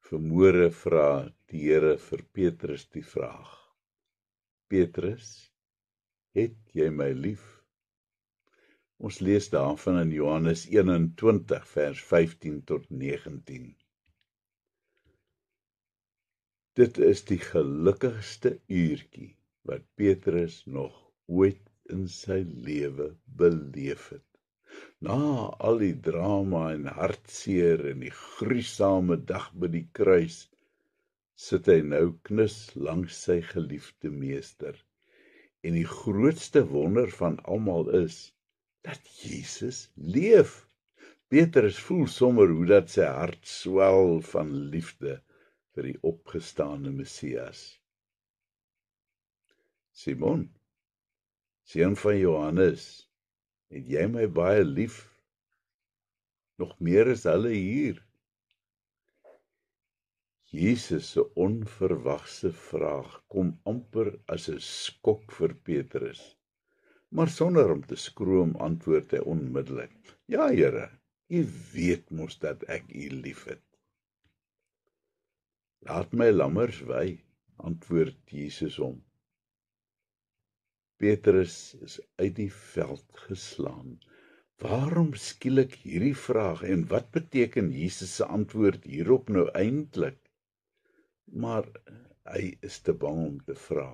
Vermoere vra die Here vir Petrus die vraag: Petrus, het jy my lief? Ons lees daarvan in Johannes 21 vers 15 tot 19. Dit is die gelukkigste uurtjie wat Petrus nog ooit in sy lewe beleef het. Na al die drama en hartseer en die gruisame dag by die kruis, sit hy nou knus langs sy geliefde meester. En die grootste wonder van almal is, dat Jesus leef. Petrus voel sommer hoe dat sy hart swel van liefde vir die opgestane Messias. Simon, seun van Johannes, het jy my baie lief? Nog meer as hulle hier. Jesus se onverwagse vraag kom amper as 'n skok vir Petrus. Maar sonder om te skroom antwoord hy onmiddellik: Ja, Here, U weet mos dat ek U liefhet. Laat my lammers wei, antwoord Jesus hom. Petrus is uit die veld geslaan. Waarom skielik hierdie vraag en wat beteken Jesus se antwoord hierop nou eintlik? Maar hy is te bang om te vra.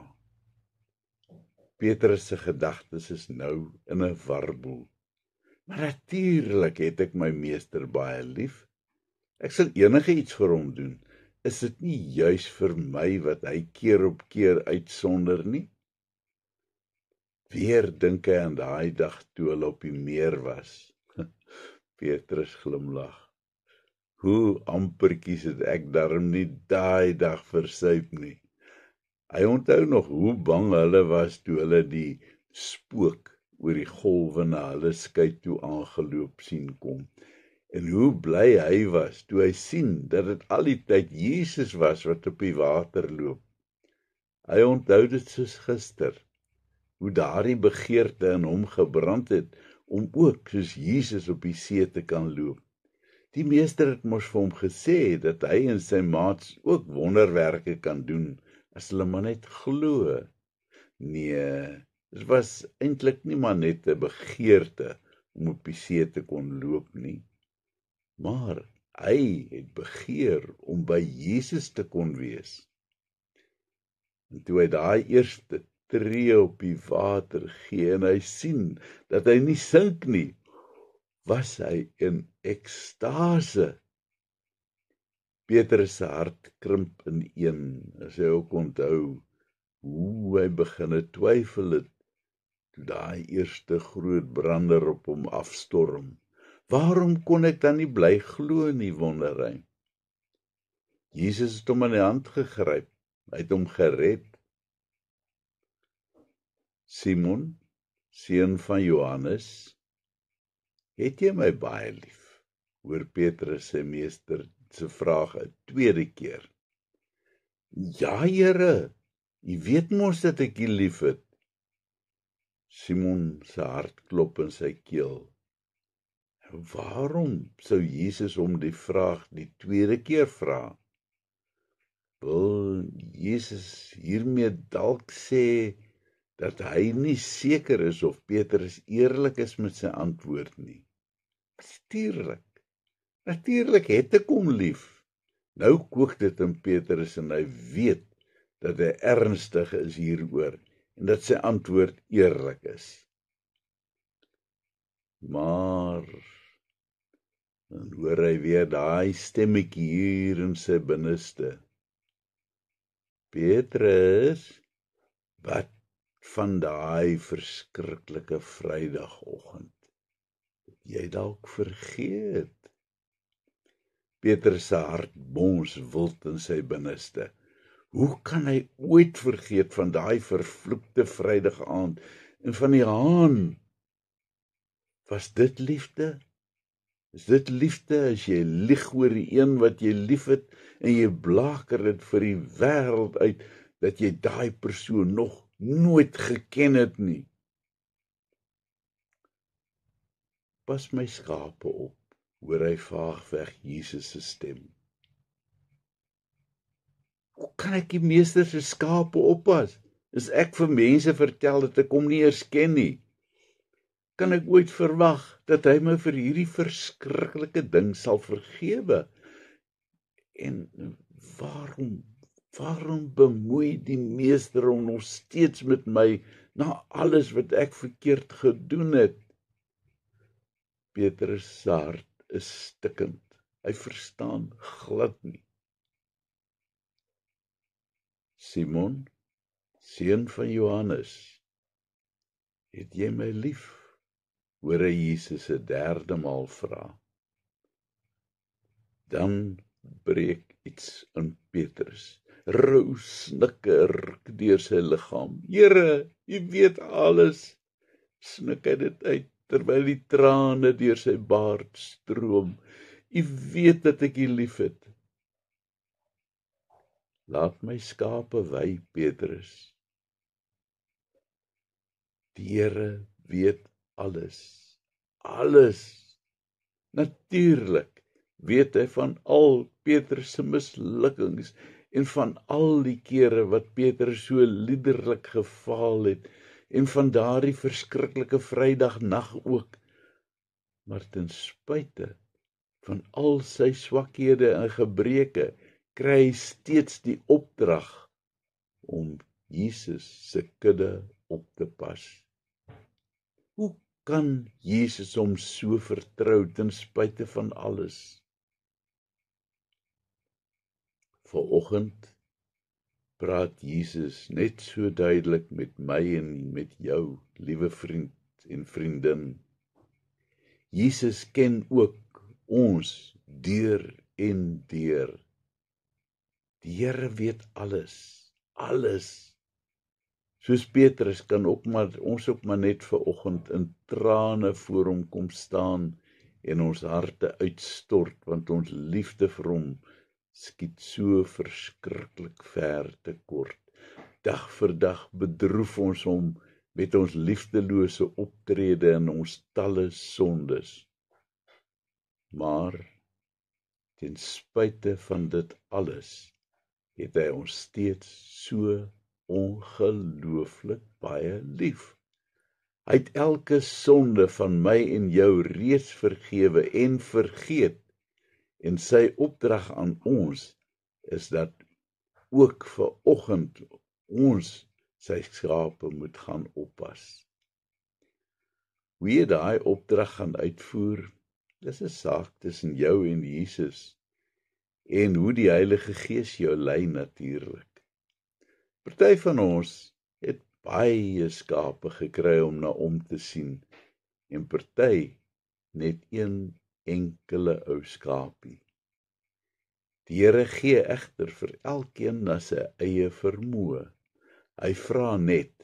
Petrus se gedagtes is nou in 'n warboel. Maar natuurlik het ek my meester baie lief. Ek sal enige iets vir hom doen. Is dit nie juis vir my wat hy keer op keer uitsonder nie? Weer dink hy aan daai dag toe hulle op die meer was. Petrus glimlag. Hoe ampertjies het ek darm nie daai dag versuip nie. Hy onthou nog hoe bang hulle was toe hulle die spook oor die golwe na hulle skei toe aangeloop sien kom. En hoe bly hy was toe hy sien dat dit al die tyd Jesus was wat op die water loop. Hy onthou dit soos gister, hoe daardie begeerte in hom gebrand het om ook soos Jesus op die see te kan loop. Die meester het mos vir hom gesê dat hy en sy maats ook wonderwerke kan doen as hulle maar net glo. Nee, dit was eintlik nie maar net 'n begeerte om op die see te kon loop nie. Maar hy het begeer om by Jesus te kon wees. En toe hy daai eerste tree op die water gee en hy sien dat hy nie sink nie, was hy in ekstase. Petrus se hart krimp ineen as hy ook onthou hoe hy begine twyfel het toe daai eerste groot brander op hom afstorm. Waarom kon ek dan nie bly glo nie, wonder hy. Jesus het hom in die hand gegryp, hy het hom gered. Simon, seun van Johannes, het jy my baie lief? Hoor Petrus sy meester se vraag 'n tweede keer. Ja, Here, U weet mos dat ek U liefhet. Simon se hart klop in sy keel. Waarom sou Jesus hom die vraag die tweede keer vra? Wil Jesus hiermee dalk sê dat hy nie seker is of Petrus eerlik is met sy antwoord nie? Natuurlik het ek hom lief. Nou kook dit in Petrus en hy weet dat hy ernstig is hieroor en dat sy antwoord eerlik is. Maar dan hoor hy weer daai stemmetjie hier in sy binneste. Petrus, wat van daai verskriklike Vrydagoggend? Het jy dalk vergeet? Petrus se hart bons wild in sy binneste. Hoe kan hy ooit vergeet van daai vervloekte Vrydag aand en van die haan? Was dit liefde? Is dit liefde as jy lieg oor die een wat jy liefhet en jy blaker dit vir die wêreld uit dat jy daai persoon nog nooit geken het nie? Pas my skape op, hoor hy vaagweg Jesus se stem. Hoe kan ek die meester se skape oppas? As ek vir mense vertel dat ek hom nie eens ken nie, kan ek ooit verwag dat hy my vir hierdie verskriklike ding sal vergewe? En waarom bemoei die meester hom nog steeds met my na alles wat ek verkeerd gedoen het? Petrus se hart is stikkend. Hy verstaan glad nie. Simon, seun van Johannes, het jy my lief? Hoor hy Jesus 'n derde maal vra. Dan breek iets in Petrus. Rou snikke ruk deur sy liggaam. Here, U weet alles, snik hy dit uit, terwyl die trane deur sy baard stroom. U weet dat ek U liefhet. Laat my skape wy, Petrus. Die Here weet alles. Alles. Natuurlik weet hy van al Petrus se mislukkings en van al die kere wat Petrus so liderlik gefaal het en van daardie verskriklike Vrydagnag ook. Maar ten spyte van al sy swakhede en gebreke, kry hy steeds die opdrag om Jesus se kudde op te pas. Hoe kan Jesus hom so vertrou ten spyte van alles? Vanoggend praat Jesus net so duidelik met my en met jou, liewe vriend en vriendin. Jesus ken ook ons deur en deur. Die Here weet alles, alles. Soos Petrus kan ons ook maar net vanoggend in trane voor hom kom staan en ons harte uitstort, want ons liefde vir hom skiet so verskriklik ver te kort. Dag vir dag bedroef ons hom met ons liefdelose optrede en ons talle sondes. Maar ten spyte van dit alles, het hy ons steeds so ongelooflik baie lief. Hy het elke sonde van my en jou reeds vergewe en vergeet, en sy opdrag aan ons is dat ook vanoggend ons sy skape moet gaan oppas. Hoe jy daai opdrag gaan uitvoer, dis 'n saak tussen jou en Jesus, en hoe die Heilige Gees jou lei natuurlik. Party van ons het baie skape gekry om na om te sien, en party net een enkele ou skapie. Die Here gee egter vir elkeen na sy eie vermoë. Hy vra net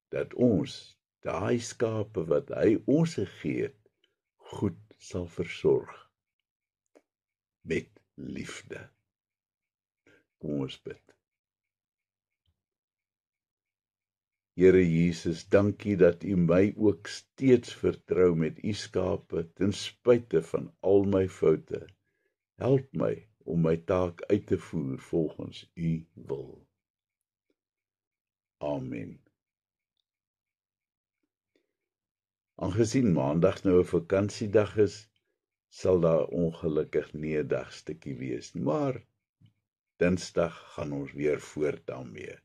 dat ons daai skape wat hy ons gegee het, goed sal versorg met liefde. Kom ons bid. Here Jesus, dankie dat U my ook steeds vertrou met U skape ten spyte van al my foute. Help my om my taak uit te voer volgens U wil. Amen. Aangesien Maandag nou 'n vakansiedag is, sal daar ongelukkig nie 'n dagstukkie wees nie, maar Dinsdag gaan ons weer voort daarmee.